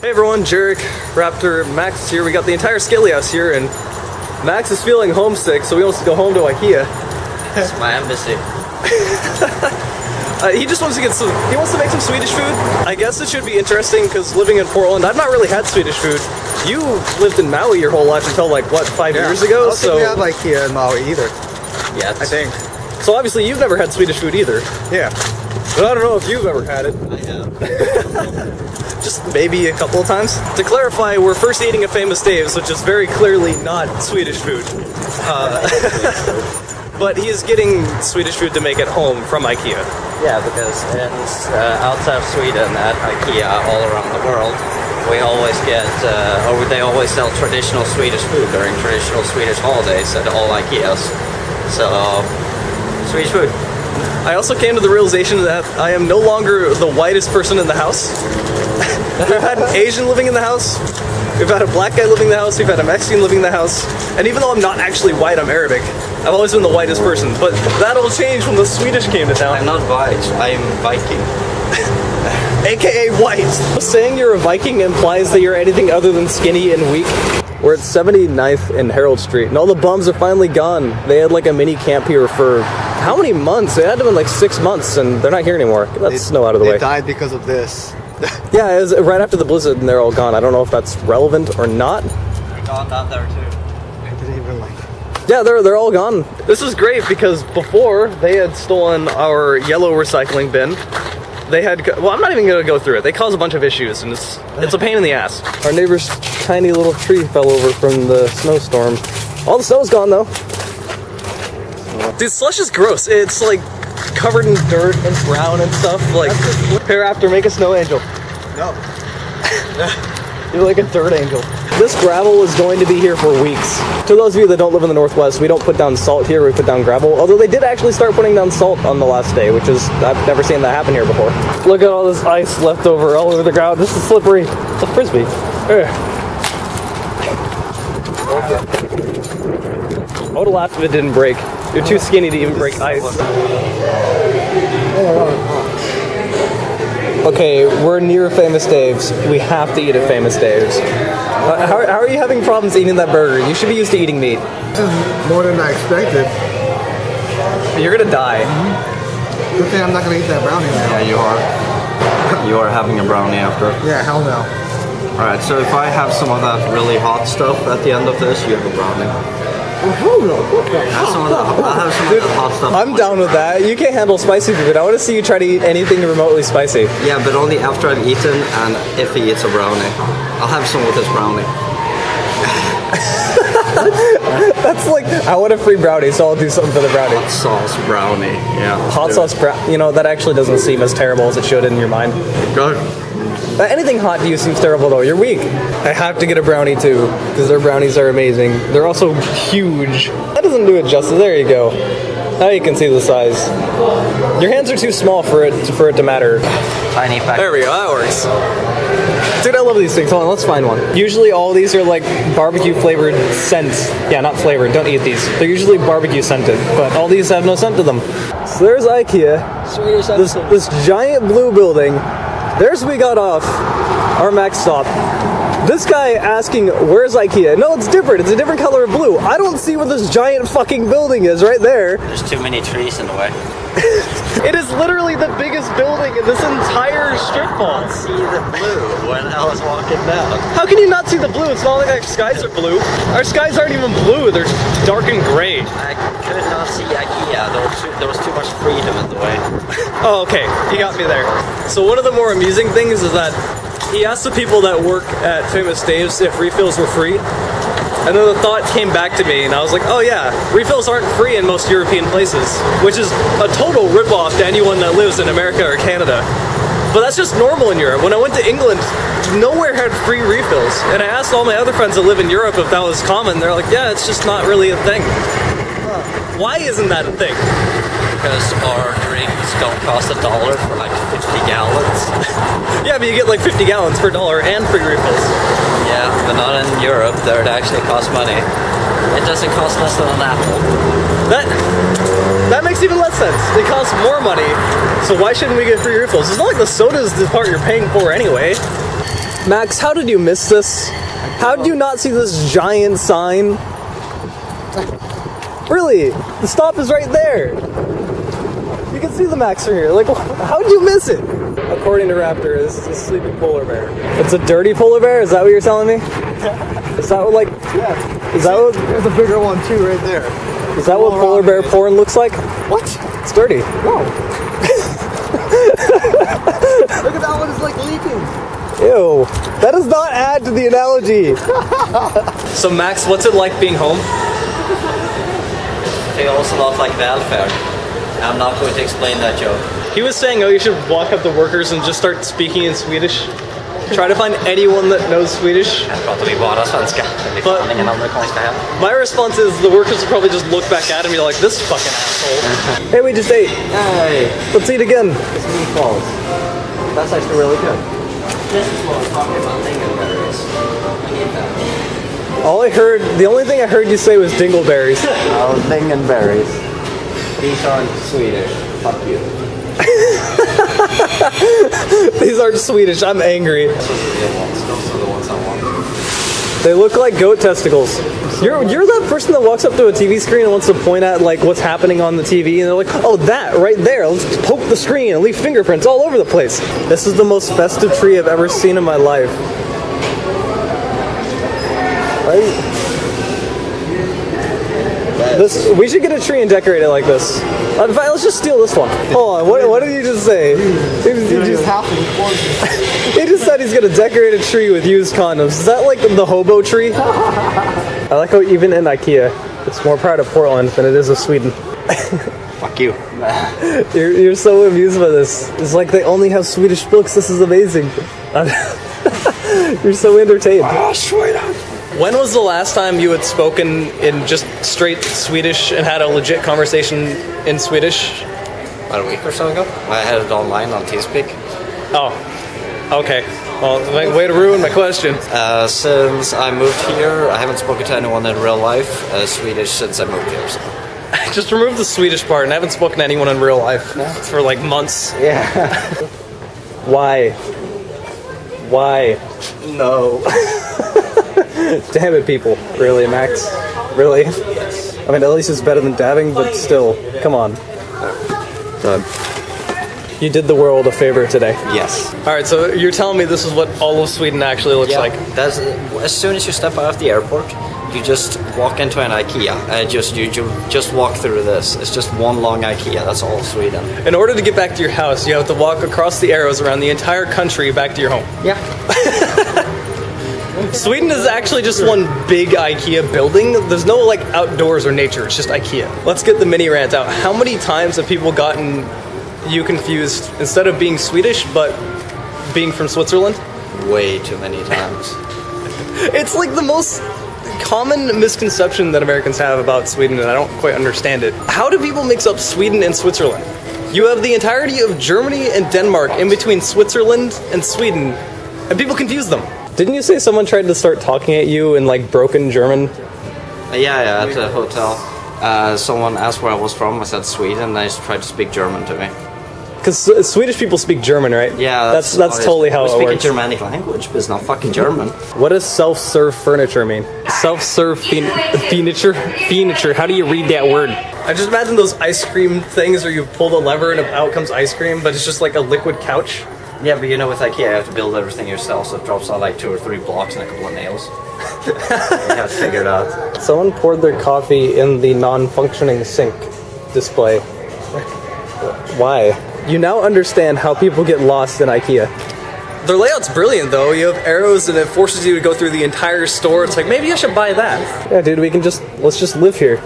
Hey everyone, Jarek, Raptor, Max is here. We got the entire Scaly house here, and Max is feeling homesick, so he wants to go home to Ikea. It's my embassy. He just wants to he wants to make some Swedish food. I guess it should be interesting because living in Portland, I've not really had Swedish food. You lived in Maui your whole life until like what, 5 years ago? I don't think we have Ikea in Maui either. Yeah, I think. So obviously you've never had Swedish food either. Yeah. But I don't know if you've ever had it. I have. Just maybe a couple of times. To clarify, we're first eating at Famous Dave's, which is very clearly not Swedish food. But he is getting Swedish food to make at home from Ikea. Yeah, because it's outside of Sweden at Ikea all around the world, we always get, or they always sell traditional Swedish food during traditional Swedish holidays at all Ikeas. So, Swedish food. I also came to the realization that I am no longer the whitest person in the house. We've had an Asian living in the house, we've had a black guy living in the house, we've had a Mexican living in the house, and even though I'm not actually white, I'm Arabic. I've always been the whitest person, but that'll change when the Swedish came to town. I'm not white, I'm Viking. AKA white. Saying you're a Viking implies that you're anything other than skinny and weak. We're at 79th and Herald Street, and all the bums are finally gone. They had like a mini camp here for how many months? It had to have been like 6 months, and they're not here ananymore. Get that snow out of the way. They died because of this. Yeah, it was right after the blizzard, and they're all gone. I don't know if that's relevant or not. They're gone down there too. I didn't even like it. Yeah, they're all gone. This is great because before they had stolen our yellow recycling bin. They had, well, I'm not even gonna go through it. They cause a bunch of issues, and it's a pain in the ass. Our neighbor's tiny little tree fell over from the snowstorm. All the snow's gone though. Dude, slush is gross. It's like covered in dirt and brown and stuff. Like, here after, make a snow angel. No. You're like a dirt angel. This gravel is going to be here for weeks. To those of you that don't live in the Northwest, we don't put down salt here, we put down gravel. Although they did actually start putting down salt on the last day, which is, I've never seen that happen here before. Look at all this ice left over all over the ground. This is slippery. It's a Frisbee. I would have laughed if it didn't break. You're too skinny to even break ice. Okay, we're near Famous Dave's. We have to eat at Famous Dave's. How are you having problems eating that burger? You should be used to eating meat. More than I expected. You're gonna die. Good thing I'm not gonna eat that brownie now. Yeah, you are. You are having a brownie after. Yeah, hell no. Alright, so if I have some of that really hot stuff at the end of this, you have a brownie. Oh, hell no. What the I'll have some of that hot stuff. I'm down with that. You can't handle spicy food. I want to see you try to eat anything remotely spicy. Yeah, but only after I've eaten and if he eats a brownie. I'll have some with his brownie. That's like, I want a free brownie, so I'll do something for the brownie. Hot sauce brownie. Yeah. Hot sauce brownie. You know, that actually doesn't seem as terrible as it should in your mind. Good. Anything hot to you seems terrible though. You're weak. I have to get a brownie too, because their brownies are amazing. They're also huge. That doesn't do it justice. There you go. Now you can see the size. Your hands are too small for it to matter. Tiny pack. There we go. That works. Dude, I love these things. Hold on, let's find one. Usually all these are like barbecue flavored scents. Yeah, not flavored. Don't eat these. They're usually barbecue scented, but all these have no scent to them. So there's Ikea. This giant blue building. There's we got off our Max stop. This guy asking, where's Ikea? No, it's different. It's a different color of blue. I don't see where this giant fucking building is right there. There's too many trees in the way. It is literally the biggest building in this entire strip mall. I see the blue when I was walking down. How can you not see the blue? It's not like our skies are blue. Our skies aren't even blue. They're dark and gray. I could not see Ikea. There was too much freedom in the way. Oh, okay. You got me there. So one of the more amusing things is that he asked the people that work at Famous Dave's if refills were free. And then the thought came back to me, and I was like, oh yeah, refills aren't free in most European places, which is a total ripoff to anyone that lives in America or Canada. But that's just normal in Europe. When I went to England, nowhere had free refills. And I asked all my other friends that live in Europe if that was common. They're like, yeah, it's just not really a thing. Why isn't that a thing? Because our drinks don't cost $1 for like 50 gallons. Yeah, but you get like 50 gallons per dollar and free refills. Yeah, but not in Europe. There it actually costs money. It doesn't cost less than an apple. That makes even less sense. It costs more money, so why shouldn't we get free refills? It's not like the soda is the part you're paying for anyway. Max, how did you miss this? How did you not see this giant sign? Really? The stop is right there. You can see the Max from here. Like, how did you miss it? According to Raptor, this is a sleeping polar bear. It's a dirty polar bear? Is that what you're telling me? Is that what, like... Yeah. Is that what... There's a bigger one too right there. Is that what polar bear porn looks like? What? It's dirty. Whoa. Look at that one, it's like leaking. Ew. That does not add to the analogy. So Max, what's it like being home? Feels a lot like welfare. I'm not going to explain that joke. He was saying, oh, you should walk up to workers and just start speaking in Swedish. Try to find anyone that knows Swedish. Jag pratar vi bara svenska. Det blir fan ingen amerikanska här. My response is the workers will probably just look back at him and be like, this fucking asshole. Hey, we just ate. Hey, Let's eat again. it's meatballs. That's actually really good. This is what I'm talking about, lingonberries. I need that. The only thing I heard you say was dingleberries. Oh, lingonberries. These aren't Swedish. Fuck you. These aren't Swedish. I'm angry. Those are the ones I want. They look like goat testicles. You're that person that walks up to a TV screen and wants to point at like what's happening on the TV, and they're like, oh, that right there. Let's poke the screen and leave fingerprints all over the place. This is the most festive tree I've ever seen in my life. Right? We should get a tree and decorate it like this. In fact, let's just steal this one. Hold on, what did you just say? He just said he's gonna decorate a tree with used condoms. Is that like the hobo tree? I like how even in Ikea, it's more proud of Portland than it is of Sweden. Fuck you. You're so amused by this. It's like they only have Swedish books. This is amazing. You're so entertained. Oh, Sweden. When was the last time you had spoken in just straight Swedish and had a legit conversation in Swedish? About a week or so ago. I had it online on TeamSpeak. Oh, okay. Well, way to ruin my question. Since I moved here, I haven't spoken to anyone in real life Swedish since I moved here. So. Just remove the Swedish part, and I haven't spoken to anyone in real life for like months. Yeah. Why? Why? No. Damn it, people. Really, Max? Really? I mean, at least it's better than dabbing, but still. Come on. Done. You did the world a favor today. Yes. Alright, so you're telling me this is what all of Sweden actually looks like? That's, as soon as you step out of the airport, you just walk into an Ikea. You just walk through this. It's just one long Ikea. That's all of Sweden. In order to get back to your house, you have to walk across the arrows around the entire country back to your home. Yeah. Sweden is actually just one big IKEA building. There's no like outdoors or nature, it's just IKEA. Let's get the mini rant out. How many times have people gotten you confused instead of being Swedish but being from Switzerland? Way too many times. It's like the most common misconception that Americans have about Sweden, and I don't quite understand it. How do people mix up Sweden and Switzerland? You have the entirety of Germany and Denmark in between Switzerland and Sweden, and people confuse them. Didn't you say someone tried to start talking at you in like broken German? Yeah, at the hotel. Someone asked where I was from. I said Sweden, and they tried to speak German to me. Because Swedish people speak German, right? Yeah, that's totally how it works. We speak a Germanic language, but it's not fucking German. What does self-serve furniture mean? Self-serve furniture. How do you read that word? I just imagine those ice cream things where you pull the lever and out comes ice cream, but it's just like a liquid couch. Yeah, but you know, with IKEA, you have to build everything yourself, so it drops on like 2 or 3 blocks and a couple of nails. You have to figure it out. Someone poured their coffee in the non-functioning sink display. Why? You now understand how people get lost in IKEA. Their layout's brilliant, though. You have arrows, and it forces you to go through the entire store. It's like, maybe I should buy that. Yeah, dude, let's just live here.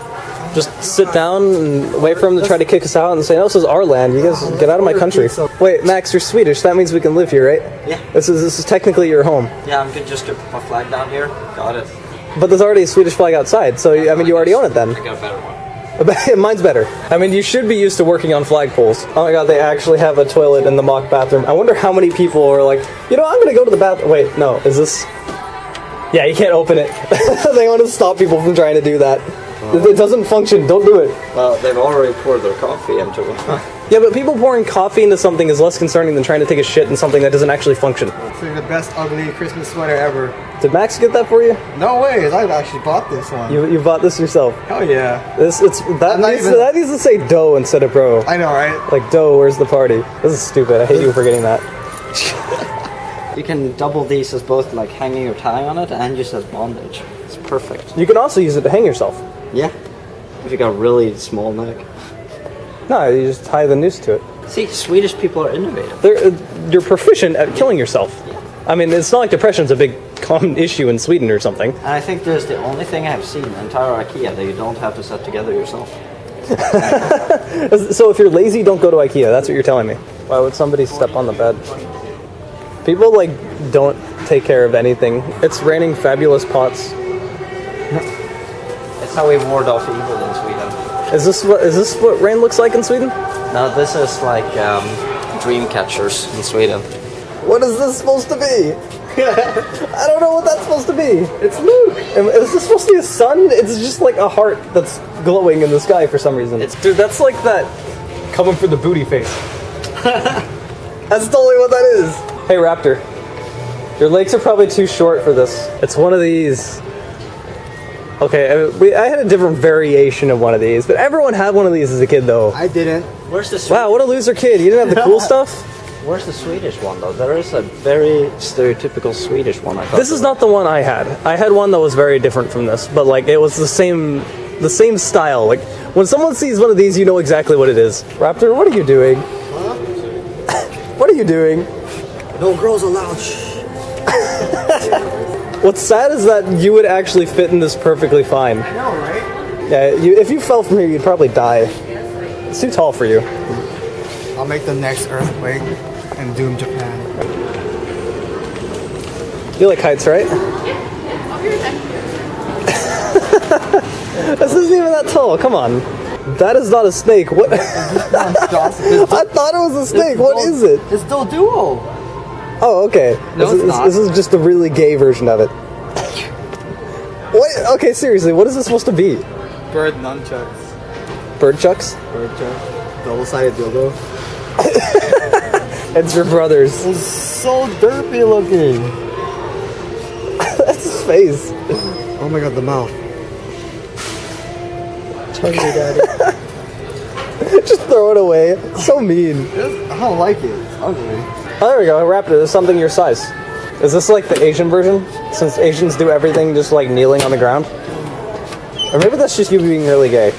Just sit down and wait for them to try to kick us out and say, no, this is our land. You guys get out of my country. Wait, Max, you're Swedish. That means we can live here, right? Yeah. This is technically your home. Yeah, I'm good just to put my flag down here. Got it. But there's already a Swedish flag outside, so, I mean, you already own it then. I got a better one. Mine's better. I mean, you should be used to working on flagpoles. Oh my god, they actually have a toilet in the mock bathroom. I wonder how many people are like, you know, I'm gonna go to the bathroom. Wait, no, is this... Yeah, you can't open it. They want to stop people from trying to do that. It doesn't function, don't do it. Well, they've already poured their coffee into it. Yeah, but people pouring coffee into something is less concerning than trying to take a shit in something that doesn't actually function. It's the best ugly Christmas sweater ever. Did Max get that for you? No way, I've actually bought this one. You bought this yourself? Hell yeah. That needs to say dough instead of bro. I know, right? Like, dough, where's the party? This is stupid. I hate you for getting that. You can double these as both like hanging or tying on it and just as bondage. It's perfect. You can also use it to hang yourself. Yeah. If you got a really small neck. No, you just tie the noose to it. See, Swedish people are innovative. You're proficient at killing yourself. I mean, it's not like depression's a big common issue in Sweden or something. And I think there's the only thing I've seen in entire IKEA that you don't have to set together yourself. So if you're lazy, don't go to IKEA. That's what you're telling me. Why would somebody step on the bed? People, like, don't take care of anything. It's raining fabulous pots. It's how we ward off evil in Sweden. Is this what rain looks like in Sweden? No, this is like dream catchers in Sweden. What is this supposed to be? I don't know what that's supposed to be. It's Luke. Is this supposed to be a sun? It's just like a heart that's glowing in the sky for some reason. Dude, that's like that coming for the booty face. That's totally what that is. Hey, Raptor. Your legs are probably too short for this. It's one of these. Okay, I had a different variation of one of these, but everyone had one of these as a kid, though. I didn't. Where's the Wow, what a loser kid. You didn't have the cool stuff? Where's the Swedish one though? There is a very stereotypical Swedish one. I thought. This is not the one I had. I had one that was very different from this, but like it was the same style. Like when someone sees one of these, you know exactly what it is. Raptor, what are you doing? Huh? What are you doing? No girls allowed. Shh. What's sad is that you would actually fit in this perfectly fine. I know, right? Yeah, if you fell from here, you'd probably die. It's too tall for you. I'll make the next earthquake and doom Japan. You like heights, right? This isn't even that tall. Come on. That is not a snake. What? I thought it was a snake. What is it? It's still duo. Oh, okay. No, it's not. This is just a really gay version of it. What? Okay, seriously, what is this supposed to be? Bird nunchucks. Bird chucks? Bird chucks. Double-sided dildo. It's your brother's. It's so derpy looking. That's his face. Oh my god, the mouth. Hungry daddy. Just throw it away. So mean. I don't like it. It's ugly. Oh, there we go. Raptor, there's something your size. Is this like the Asian version? Since Asians do everything just like kneeling on the ground? Or maybe that's just you being really gay.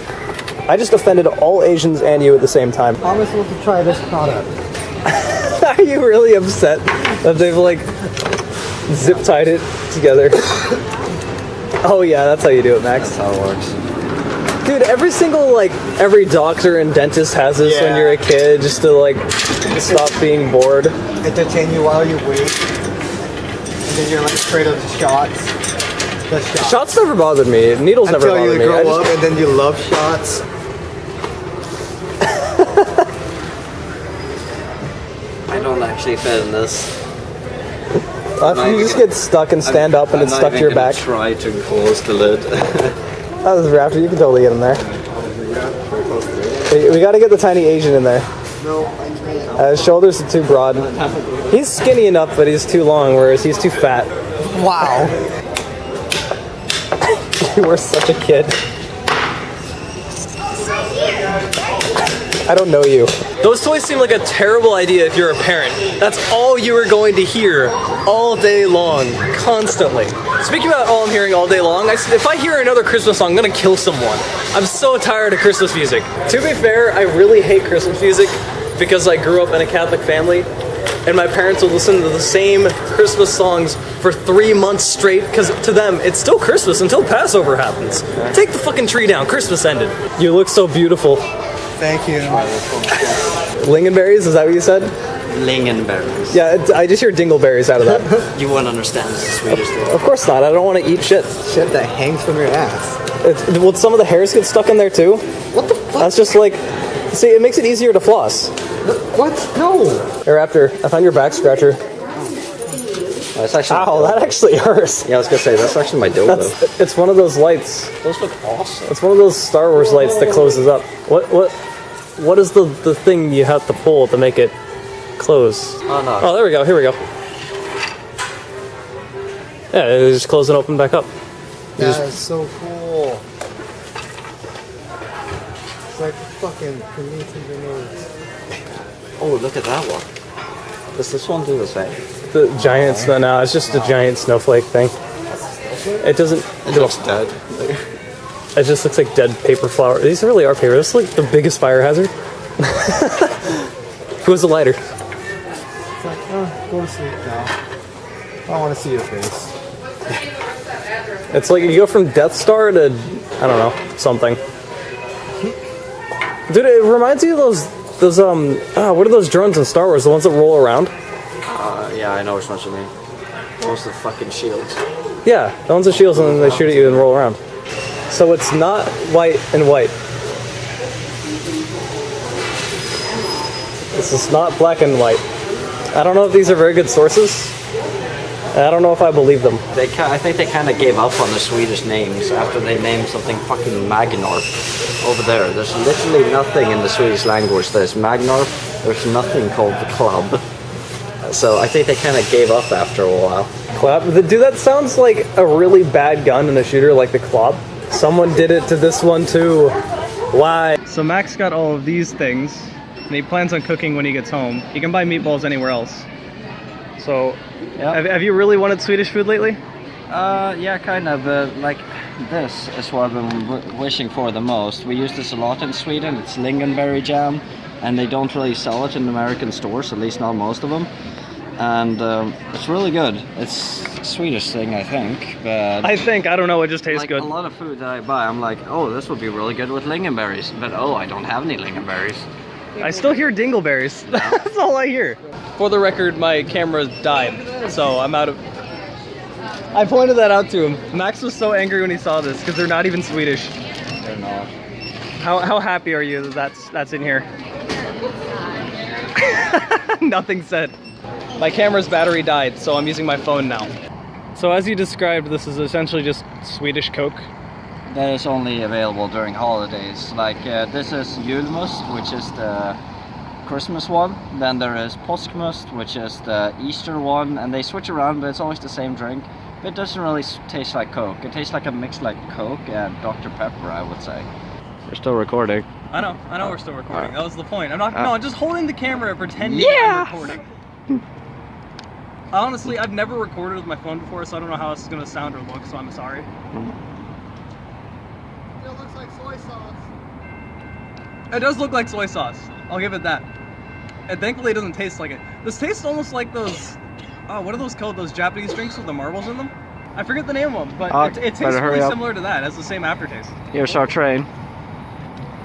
I just offended all Asians and you at the same time. How am I supposed to try this product? Are you really upset that they've like zip-tied it together? Oh yeah, that's how you do it, Max. That's how it works. Dude, every doctor and dentist has this when you're a kid, just to like stop being bored. Entertain you while you wait. And then you're like afraid of the shots. The shots. Shots never bothered me. Needles never Until bothered you me. grow up and then you love shots. I don't actually fit in this. After you just get stuck and stand up and it's stuck to your back. Try to close the lid. That was Raptor. You can totally get in there. We gotta get the tiny Asian in there. No, I can't. His shoulders are too broad. He's skinny enough, but he's too long, whereas he's too fat. Wow. You were such a kid. I don't know you. Those toys seem like a terrible idea if you're a parent. That's all you are going to hear all day long, constantly. Speaking about all I'm hearing all day long, if I hear another Christmas song, I'm gonna kill someone. I'm so tired of Christmas music. To be fair, I really hate Christmas music because I grew up in a Catholic family and my parents would listen to the same Christmas songs for 3 months straight because to them, it's still Christmas until Passover happens. Take the fucking tree down, Christmas ended. You look so beautiful. Thank you. Lingonberries, is that what you said? Lingonberries. Yeah, I just hear dingleberries out of that. You won't understand the Swedish thing. Of course not, I don't want to eat shit. Shit that hangs from your ass. Will some of the hairs get stuck in there too? What the fuck? That's just like, see, it makes it easier to floss. What? No. Hey Raptor, I found your back scratcher. That's actually. Ow, that actually hurts. Yeah, I was gonna say that's actually my dildo. It's one of those lights. Those look awesome. It's one of those Star Wars lights that closes up. What? What is the thing you have to pull to make it close? Oh no. Oh, there we go. Here we go. Yeah, it just close and open back up. That is so cool. It's like fucking creating grenades. Oh, look at that one. Does this one do the same? The giant snow. No, it's just a giant snowflake thing. It doesn't. It looks dead. It just looks like dead paper flower. These really are paper. This is like the biggest fire hazard. Who has the lighter? It's like, oh, go to sleep now. I don't want to see your face. It's like you go from Death Star to, I don't know, something. Dude, it reminds me of those what are those drones in Star Wars? The ones that roll around? Yeah, I know which ones you mean. Those are the fucking shields. Yeah, the ones with shields and then they shoot at you and roll around. So it's not white and white. This is not black and white. I don't know if these are very good sources. I don't know if I believe them. I think they kind of gave up on the Swedish names after they named something fucking Magnorp over there. There's literally nothing in the Swedish language. There's Magnorp. There's nothing called the club. So I think they kind of gave up after a while. Clap. Dude, that sounds like a really bad gun in a shooter like the Klopp. Someone did it to this one too. Why? So Max got all of these things, and he plans on cooking when he gets home. He can buy meatballs anywhere else. So, Yep. have you really wanted Swedish food lately? Yeah, kind of. Like this is what I've been wishing for the most. We use this a lot in Sweden. It's lingonberry jam, and they don't really sell it in American stores, at least not most of them. And it's really good. It's a Swedish thing, I think. But I don't know, it just tastes like good. a lot of food that I buy, I'm like, oh, this would be really good with lingonberries. But oh, I don't have any lingonberries. I still hear dingleberries. That's all I hear. For the record, my camera died, so I'm out of... I pointed that out to him. Max was so angry when he saw this, because they're not even Swedish. They're not. How happy are you that that's in here? Nothing said. My camera's battery died, so I'm using my phone now. So as you described, this is essentially just Swedish Coke. That is only available during holidays. Like this is julmust, which is the Christmas one. Then there is påskmust, which is the Easter one, and they switch around, but it's always the same drink. It doesn't really taste like Coke. It tastes like a mix like Coke and Dr. Pepper, I would say. We're still recording. I know we're still recording. That was the point. I'm just holding the camera and pretending I'm recording. Honestly, I've never recorded with my phone before, so I don't know how this is gonna sound or look, so I'm sorry. It looks like soy sauce. It does look like soy sauce. I'll give it that. And thankfully it doesn't taste like it. This tastes almost like those, what are those called? Those Japanese drinks with the marbles in them? I forget the name of them, but it tastes pretty similar to that. It has the same aftertaste. Here's our train.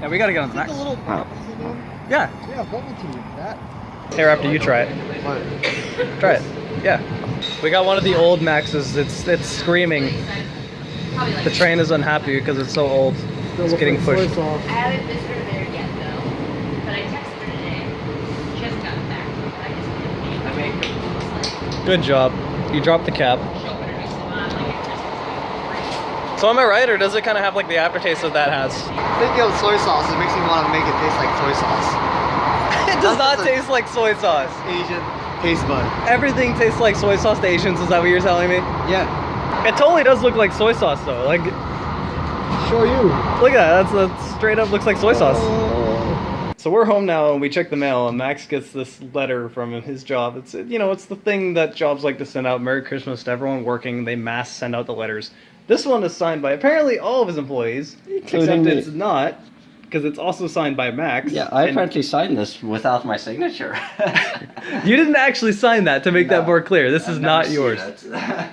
Yeah, we gotta get on the Take next. a little bubbles in them. Yeah. Yeah, bubble tea. That. Here, after you try it. What? Try it. Yeah. We got one of the old Maxes. It's screaming. The train is unhappy because it's so old. It's getting pushed. I haven't visited her there yet, though. But I texted her today. She hasn't gotten back. I just Good job. You dropped the cap. So am I right, or does it kind of have like the aftertaste that that has? Thinking of soy sauce, it makes me want to make it taste like soy sauce. It does not taste like soy sauce. Asian taste bud. Everything tastes like soy sauce to Asians, is that what you're telling me? Yeah. It totally does look like soy sauce though. Like, Show you. look at that, that's straight up looks like soy sauce. So we're home now and we check the mail and Max gets this letter from his job. It's, it's the thing that jobs like to send out. Merry Christmas to everyone working. They mass send out the letters. This one is signed by apparently all of his employees, except me. it's not, because it's also signed by Max. Yeah, I apparently signed this without my signature. You didn't actually sign that, to make that No. more clear. This is I've not never yours. seen it.